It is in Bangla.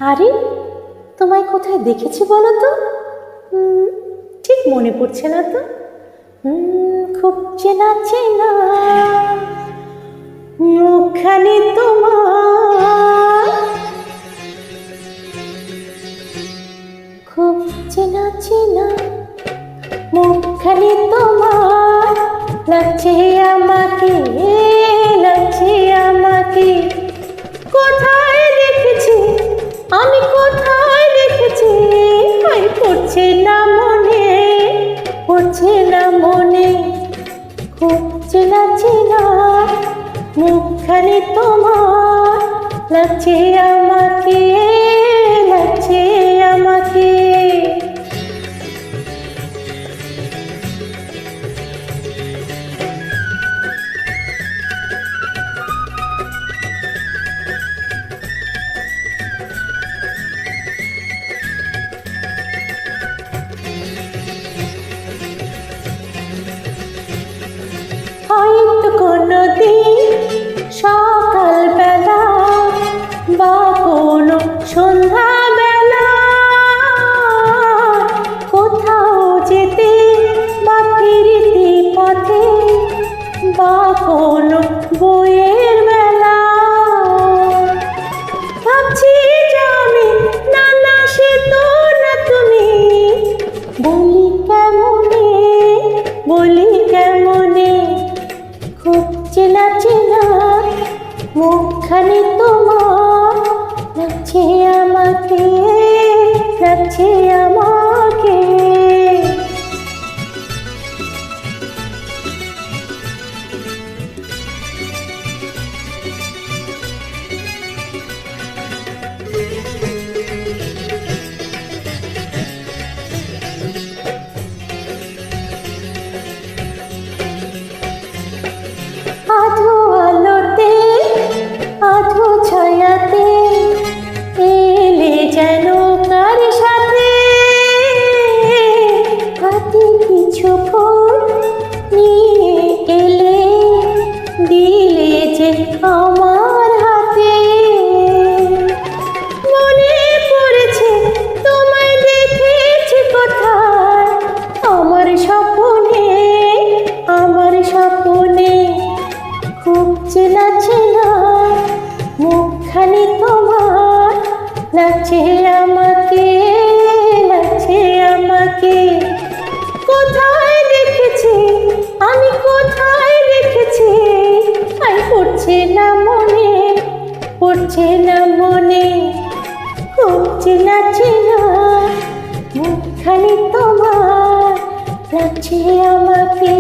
আরে, তোমায় কোথায় দেখেছি বলো তো? ঠিক মনে পড়ছে না তো। খুব চেনা চেনা মুখখানি তোমার, খুব চেনা চেনা মুখখানি তোমার, লাগছে আমাকে, লাগছে আমাকে। কোথায় দেখেছি আমি, কোথায় দেখেছি, আই পড়ছে না মনে, পড়ছে না মনে। খুব চেনা চেনা মুখখানি তোমার, লাগছে আমাকে, লাগছে আমাকে। হয়তো কোনোদিন সকালবেলা বা কোনো সন্ধ্যাবেলা কোথাও যেতে বা ফিরতি পথে বা কোনো বইয়ের মেলা ভাবছি যে আমি, না না সে তো না তুমি, বলি কেমনে, বলি কেমনে। খুব চেনা চেনা মুখখানি তোমার, লাগছে আমাকে, লাগছে আমাকে। আধো আলোতে আধো ছায়াতে এলে যেন কার সাথে, হাতে কিছু ফুল নিয়ে এলে, দিলে যে আমার হাতে। মনে পড়েছে তোমায় দেখেছি কোথায়, আমার স্বপ্নে, আমার স্বপ্নে। খুব চেনা চেনা মুখখানি তোমার, লাগছে আমাকে, লাগছে আমাকে। কোথায় দেখেছি আমি, কোথায় দেখেছি, আই পড়ছে না মনে, পড়ছে না মনে। খুব চেনা চেনা মুখখানি তোমার, লাগছে আমাকে।